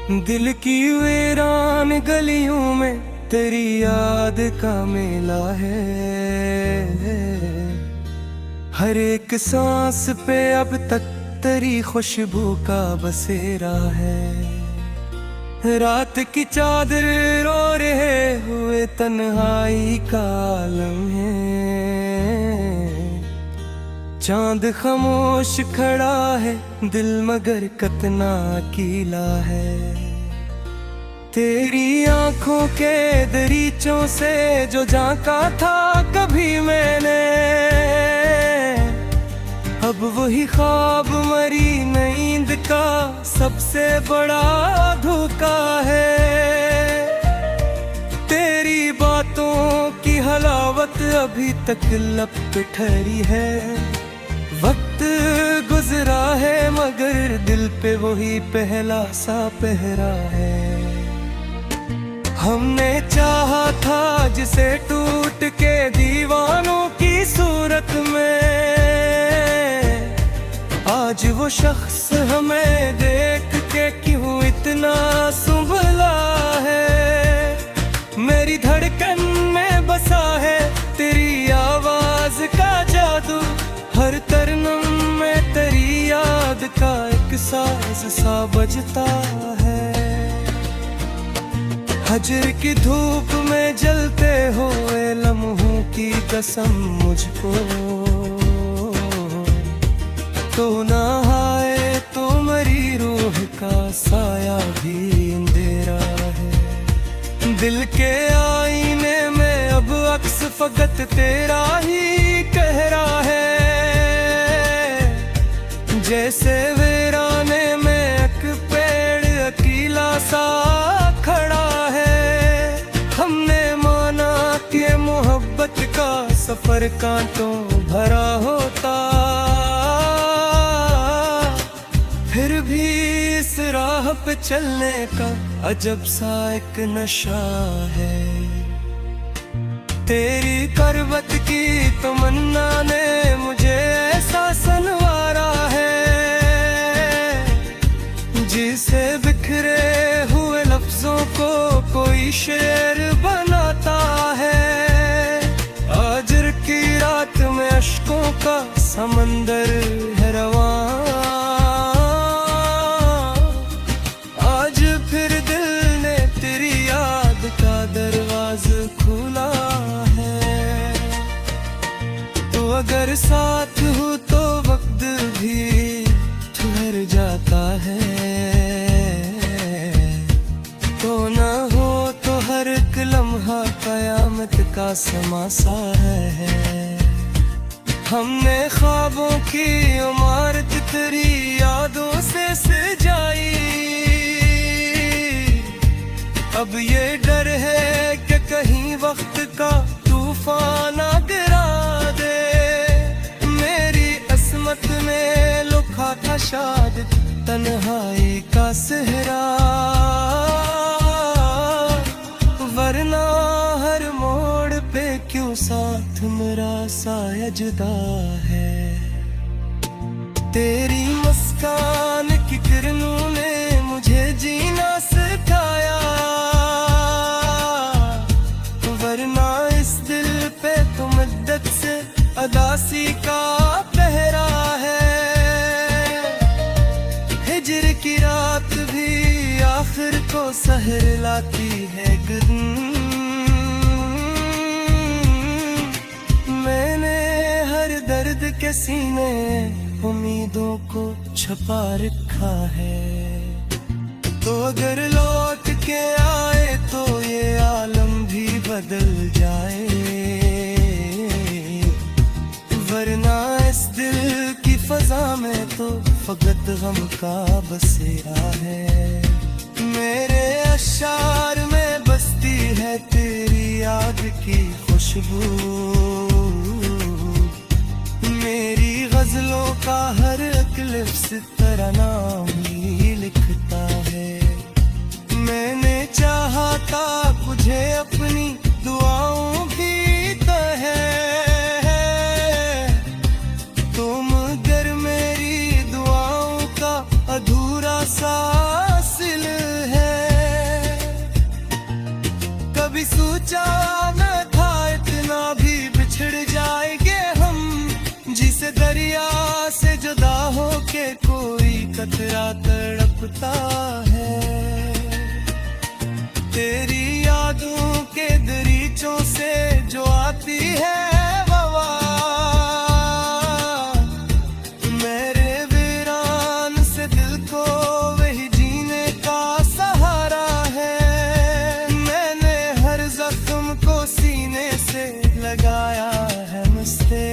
दिल की वीरान गलियों में तेरी याद का मेला है। हर एक सांस पे अब तक तेरी खुशबू का बसेरा है। रात की चादर रो रहे हुए तन्हाई का आलम है। चांद खामोश खड़ा है, दिल मगर कतना अकेला है। तेरी आंखों के दरीचों से जो झांका था कभी मैंने, अब वही ख्वाब मरी नींद का सबसे बड़ा धोखा है। तेरी बातों की हलावत अभी तक लब पे ठहरी है। वक्त गुजरा है मगर दिल पे वही पहला सा पहरा है। हमने चाहा था जिसे टूट के दीवानों की सूरत में, आज वो शख्स हमें देख के क्यों इतना सुंभला है। मेरी धड़कन में बसा है तेरी आवाज का जादू, हर तरनम में तेरी याद का एक साज सा बजता है। हजर की धूप में जलते हुए लम्हों की कसम मुझको, तो ना आए तो मरी रूह का साया भी अंधेरा है। दिल के आईने में अब अक्स फकत तेरा ही कह रहा है। जैसे वीराने में एक पेड़ अकेला सा खड़ा है। हमने माना कि मोहब्बत का सफर कांटों भरा होता, फिर भी इस राह पे चलने का अजब सा एक नशा है। तेरी करवत की तमन्ना ने मुझे ऐसा सनवारा है, जिसे बिखरे हुए लफ्जों को कोई शेर बनाता है। आजर की रात में अश्कों का समंदर है रवां, आज फिर दिल ने तेरी याद का दरवाज़ा खोला है। तो अगर साथ हो तो वक्त भी ठहर जाता है, तो ना हो तो हर एक लम्हा कयामत का समासा है। हमने ख्वाबों की इमारत तेरी यादों से सजाई, अब ये डर है कि कहीं वक्त का तूफान ना गिरा दे। मेरी अस्मत में लुका था शायद तन्हाई का सेहरा, वरना हर मोड़ पे क्यों साथ मेरा साया जुदा है। तेरी मुस्कान की किरणों ने मुझे जीना सिखाया, वरना इस दिल पे तो मुद्दत से अदासी का पहरा है। हिजर की रात भी आखिर को सहर लाती है गुन, मैंने हर दर्द के सीने उम्मीदों को छुपा रखा है। तो अगर लौट के आए तो ये आलम भी बदल जाए, वरना इस दिल की फजा में तो फकत गम का बसेरा है। मेरे अशार में बसती है तेरी याद की खुशबू, मेरी गजलों का हर एक लिफ्स तेरा नाम ही लिखता है। मैंने चाहा था तुझे अपनी दुआओं की है, तुम गर मेरी दुआओं का अधूरा सा सिल है। आता है। तेरी यादों के दरीचों से जो आती है हवा, मेरे वीरान से दिल को वही जीने का सहारा है। मैंने हर जख्म को सीने से लगाया है मुझसे।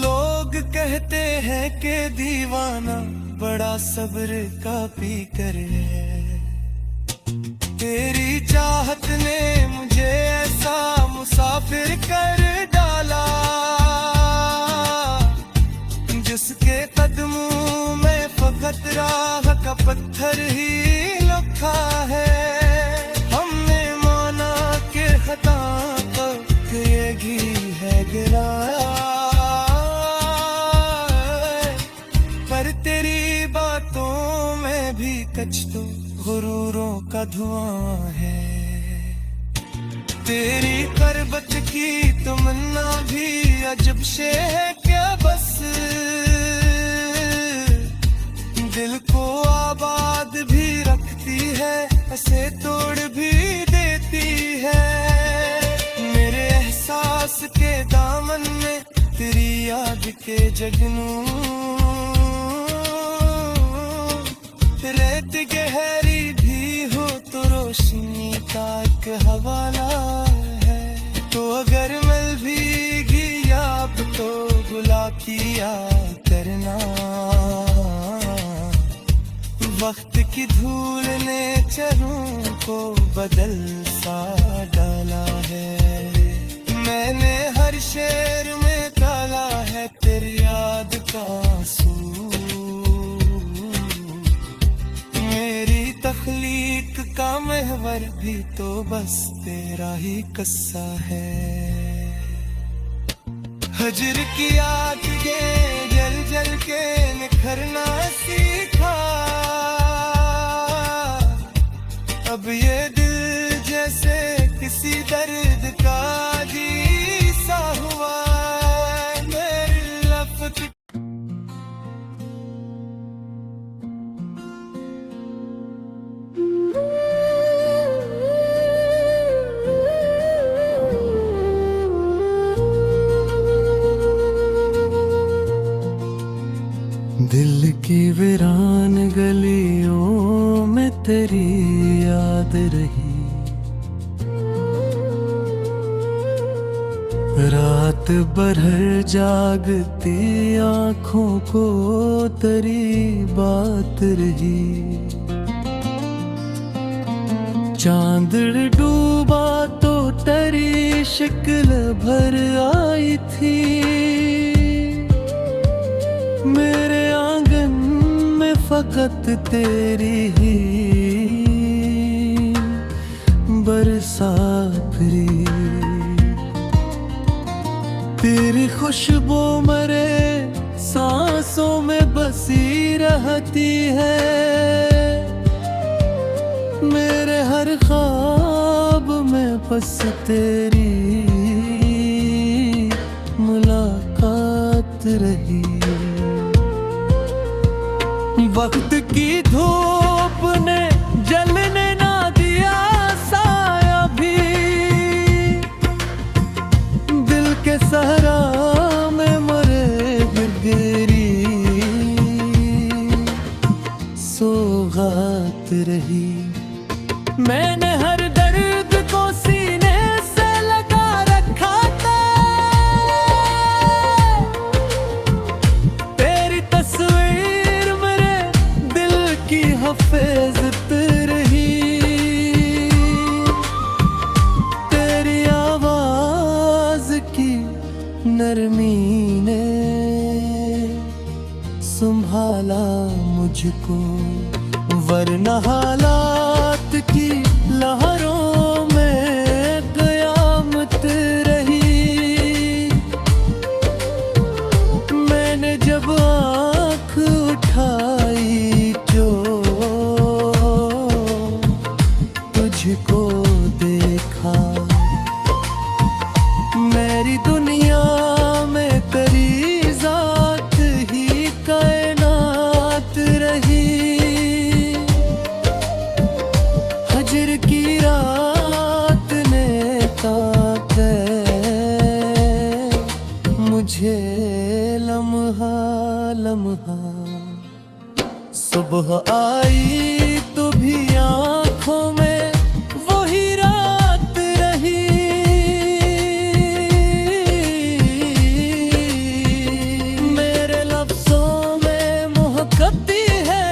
लोग कहते हैं कि दीवाना बड़ा सब्र का पीकर है। तेरी चाहत ने मुझे ऐसा मुसाफिर कर डाला, जिसके कदमों में फकत राह का पत्थर ही लखा है। हमने माना कि खता तक ये घी है गिराया, पर तेरी बातों में भी कुछ तो गुरूरों का धुआं है। तेरी करबत की तमन्ना भी अजब से है क्या, बस दिल को आबाद भी रखती है, ऐसे तोड़ भी देती है। मेरे एहसास के दामन में तेरी याद के जगनू, रेत गहरी भी हो तो रोशनी का एक हवाला है। तो अगर मिल भीगी याद तो गुलाब किया करना, वक्त की धूल ने चरों को बदल सा डाला है। मैंने हर शेर में डाला है तेरी याद का आंसू। मेरी तख्लीक का महवर भी तो बस तेरा ही किस्सा है। हजर की आग के जल जल के निखरना सीखा, अब ये दिल जैसे किसी दर्द का जीसा हुआ। मेरी लफ्ज़ दिल की वीरान गलियों में तेरी याद रही, रात भर जागती आँखों को तेरी बात रही। चांद डूबा तो तेरी शक्ल भर आई थी। मेरे आंगन में फकत तेरी ही बरसात रही। तेरी खुशबू मेरे सांसों में बसी रहती है। मेरे हर ख्वाब में बस तेरी मुलाकात रही। वक्त की धूप ने जलने ना दिया साया भी, दिल के सहरा में मरे गिरगिरी सौगात रही। मैंने हर दर्द को सीने से लगा रखा था, तेरी तस्वीर मेरे दिल की हफाजत रही। तेरी आवाज की नरमी ने संभाला मुझको, वरना हालात की लहरों में कयामत रही। मैंने जब आँख उठाई जो तुझको देखा, मेरी दुनिया में तेरी जात ही कायनात लम्हा। सुबह आई तो भी आँखों में वही रात रही। मेरे लफ्ज़ों में मोहब्बती है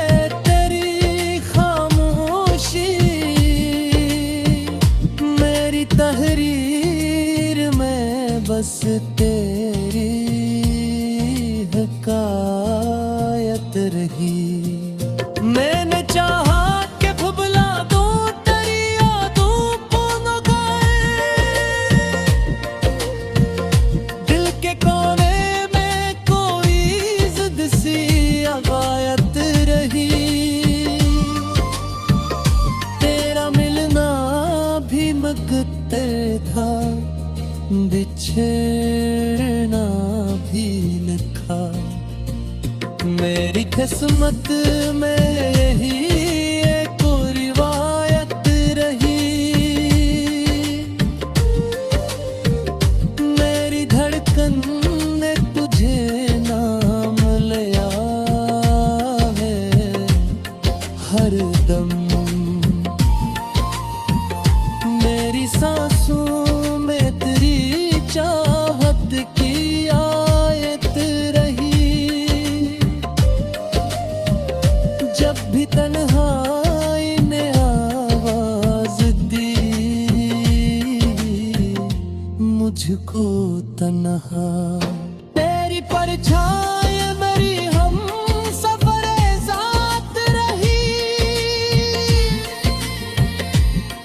तेरी खामोशी। मेरी तहरीर में बस तेरी हकायत रही। मैंने चाहा कि भुला दूं तेरी यादों को न गाए। दिल के कोने में कोई जिद सी अगायत रही। तेरा मिलना भी मुकद्दर था, बिछड़ना भी लिखा। मेरी किस्मत में यही एक रिवायत रही। मेरी धड़कन ने तुझे नाम लिया है हर दम। मेरी सांसों में तेरी चाहत की आयत रही। जब भी तन्हाई ने आवाज दी मुझको तन्हा। तेरी परछाई मेरी हम सफरे साथ रही।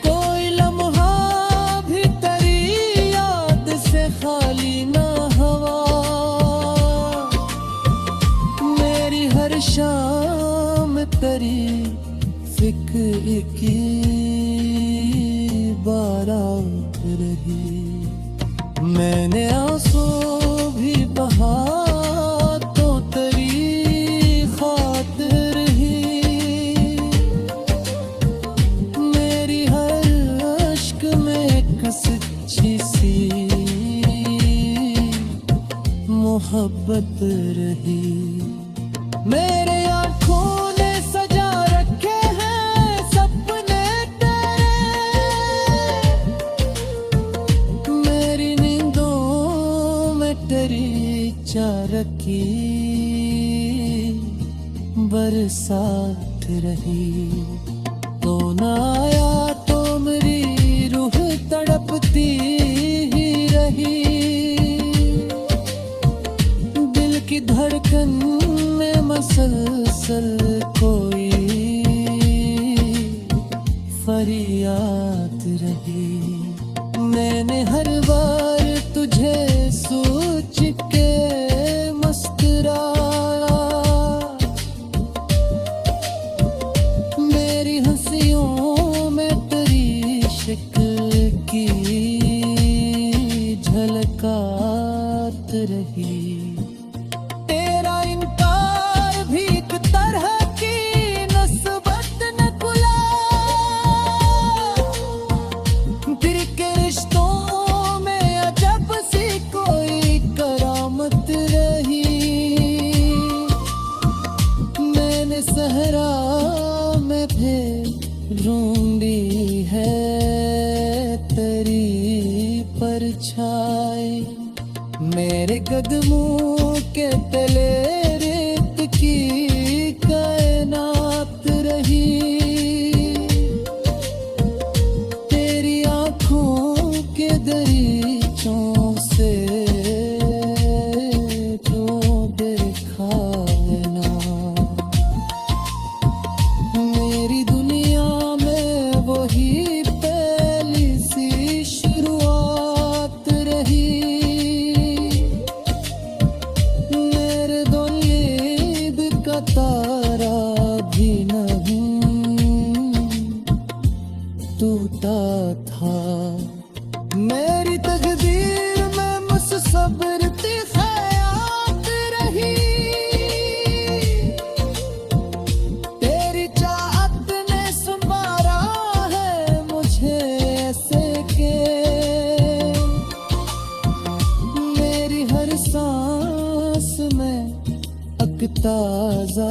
कोई लम्हा भी तेरी याद से खाली ना हुआ। मेरी हर शाम तेरी फिक्र की बारात रही। मैंने आंसू भी बहा तो तेरी खातिर ही। मेरी हर अश्क में एक सच्ची सी मोहब्बत रही। मेरे आँखों ने सजा रखे हैं सपने तेरे। मेरी नींदों में तेरी चारकी बरसात रही। तो ना आया तो मेरी रूह तड़पती ही रही। दिल की धड़कन में मसलसल कोई फरियाद रही। मैंने हर बार तुझे सोच के मुस्कुराया। मेरी हंसियों में तेरी शक्ल की झलकात रही। तेरा इनकार भी एक तरह की नस्बत न खुला। दिल के रिश्तों में अजब सी कोई करामत रही। मैंने सहरा में फिर ढूंढी है तेरी परछाई। मेरे कदमों के तले रेत की कायनात रही। तेरी आँखों के दरीचों से जो देखा ना। मेरी दुनिया में वही पहली सी शुरुआत रही। मेरे दौलीद का तारा भी नहीं टूटा था। मेरी तकदीर में मुसब्बिर थी खयात रही। तेरी चाहत ने संवारा है मुझे ऐसे के। मेरी हर सांस में एक ताजा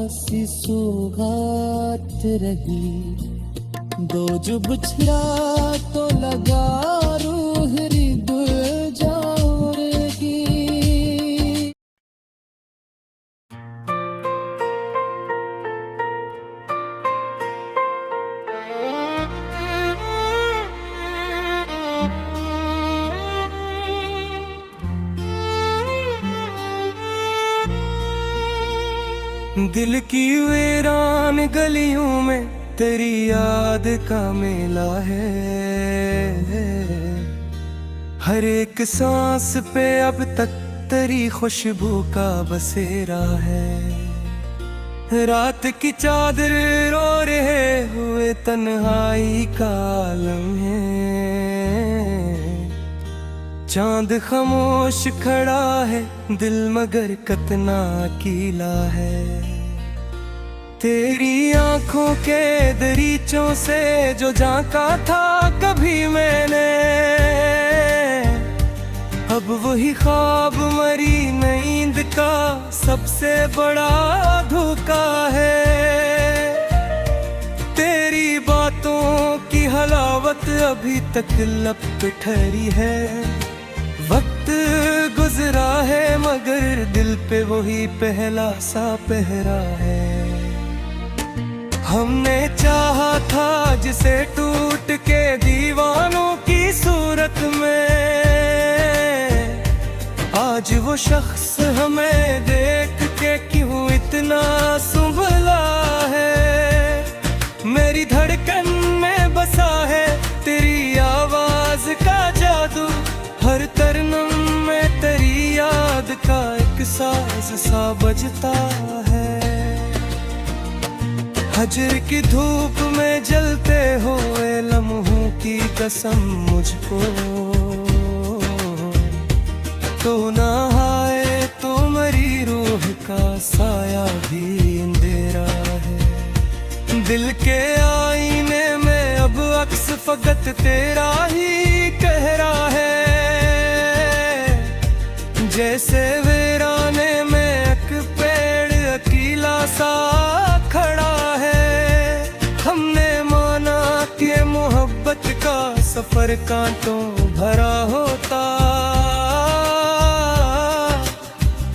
सी सौगात रही, दो जो बिछड़ा तो लगा रूह दिल जाऊंगी। दिल की वीरान गलियों में तेरी याद का मेला है, हर एक सांस पे अब तक तेरी खुशबू का बसेरा है। रात की चादर रो रहे हुए तन्हाई का आलम है, चांद खामोश खड़ा है दिल मगर कतना अकेला है। तेरी आंखों के दरीचों से जो झांका था कभी मैंने, अब वही ख्वाब मरी नींद का सबसे बड़ा धोखा है। तेरी बातों की हलावत अभी तक लब पे ठहरी है, वक्त गुजरा है मगर दिल पे वही पहला सा पहरा है। हमने चाहा था जिसे टूट के दीवानों की सूरत में, आज वो शख्स हमें देख के क्यों इतना सुंभला है। मेरी धड़कन में बसा है तेरी आवाज का जादू, हर तरनम में तेरी याद का एक साज सा बजता है। हजर की धूप में जलते हुए लम्हों की कसम मुझको, तो ना आए तो मेरी रूह का साया भी अंधेरा है। दिल के आईने में अब अक्स फकत तेरा ही कह रहा है, जैसे वीराने में एक पेड़ अकेला सा खड़ा है। हमने माना कि मोहब्बत का सफर कांटों भरा होता,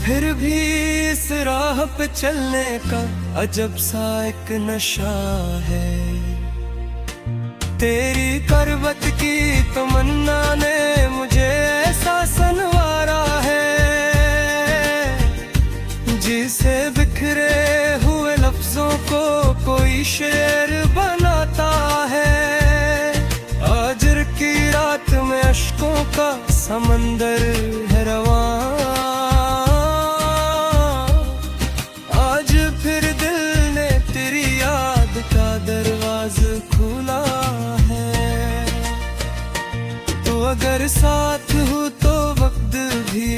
फिर भी इस राह पे चलने का अजब सा एक नशा है। तेरी करवत की तमन्ना ने मुझे ऐसा सनवारा है, जिसे बिखरे हुए लफ्जों को कोई शेर बनाता है। आजर की रात में अश्कों का समंदर है रवां, आज फिर दिल ने तेरी याद का दरवाज़ा खुला है। तो अगर साथ हो तो वक्त भी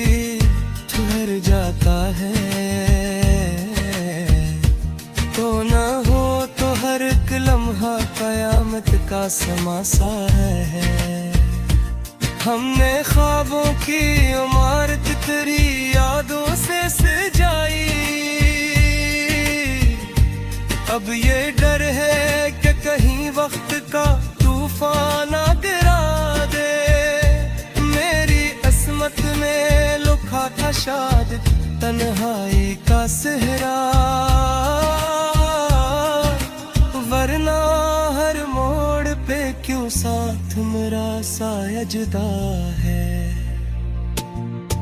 ठहर जाता है, तो ना हो तो हर एक लम्हा कयामत का समासा है। हमने ख्वाबों की इमारत तेरी यादों से सजाई, अब ये डर है कि कहीं वक्त का तूफान आ गिरा दे। मेरी अस्मत में लुका था शाद तन्हाई का सेहरा, वरना हर मोड़ पे क्यों साथ मेरा साया जुदा है।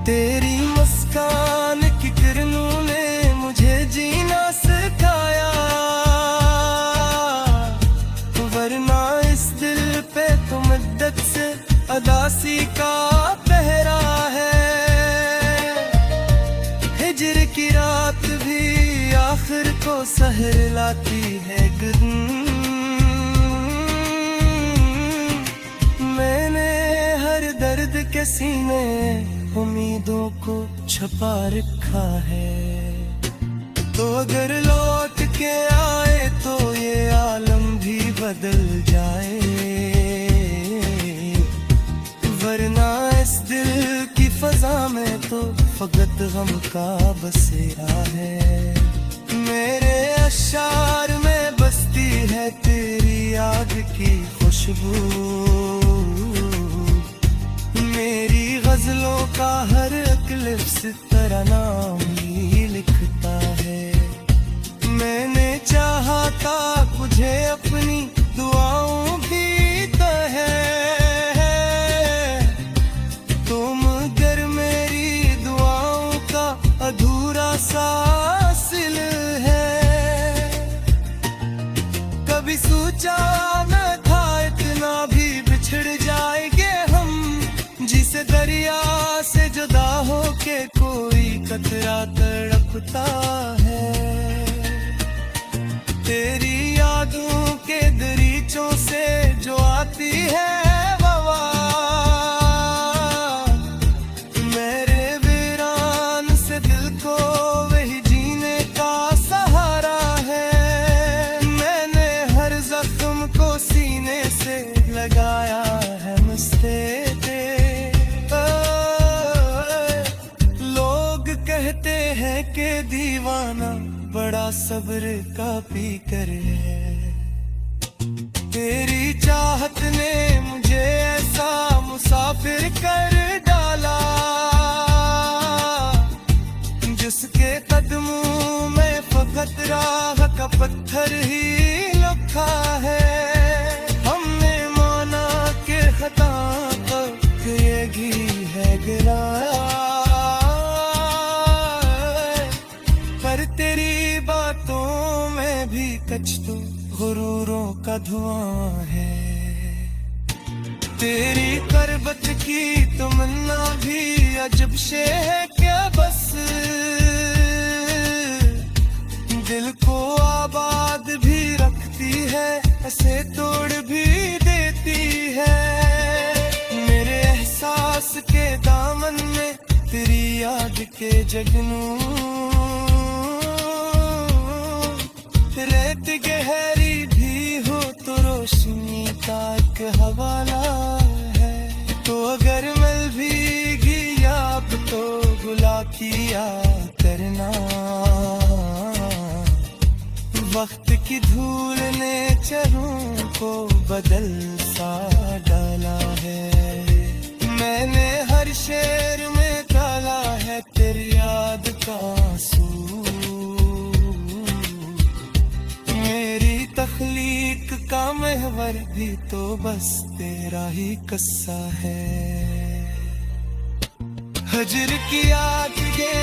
तेरी मुस्कान की किरणों ने मुझे जीना सिखाया, वरना इस दिल पे तो मुद्दत से अदासी का पहरा है। हिजर की रात भी आखिर को सहर लाती है गुन, मैंने हर दर्द के सीने उम्मीदों को छुपा रखा है। तो अगर लौट के आए तो ये आलम भी बदल जाए, वरना इस दिल की फजा में तो फकत गम का बसेरा है। मेरे अशार में बसती है तेरी याद की खुशबू, मेरी गजलों का हर एक लिफ्स तेरा नाम ही लिखता है। मैंने चाहा था तुझे अपनी दुआओं भी तो है, तुम गर मेरी दुआओं का अधूरा सा सिल है। कभी सोचा न था इतना भी बिछड़ जाएंगे हम, जिसे दरिया से जुदा हो के कोई कतरा तड़पता है। तेरी यादों के दरीचों से जो आती है हवा, मेरे वीरान से दिल को वही जीने का सहारा है। मैंने हर जख्म को सीने से लगाया है मस्ते ते। लोग कहते हैं कि दीवाना बड़ा सब्र का पीकर है, तेरी चाहत ने मुझे ऐसा मुसाफिर कर डाला, जिसके कदमों में फकत राह का पत्थर ही लखा है। हमने माना कि खता तक ये घी है गिराया, पर तेरी बातों में भी कुछ तो गुरूरों का धुआं है। तेरी करबत की तमन्ना भी अजब शे है क्या, बस दिल को आबाद भी रखती है, ऐसे तोड़ भी देती है। मेरे एहसास के दामन में तेरी याद के जगनू, रेत गहरी भी हो तो रोशनी का एक हवाला है। तो अगर मिल भी गया अब तो बुला किया करना, वक्त की धूल ने चरों को बदल सा डाला है। मैंने हर शेर में डाला है तेरी याद का आंसू, मेरी तख्लीक का महवर भी तो बस तेरा ही किस्सा है। हजर की याद के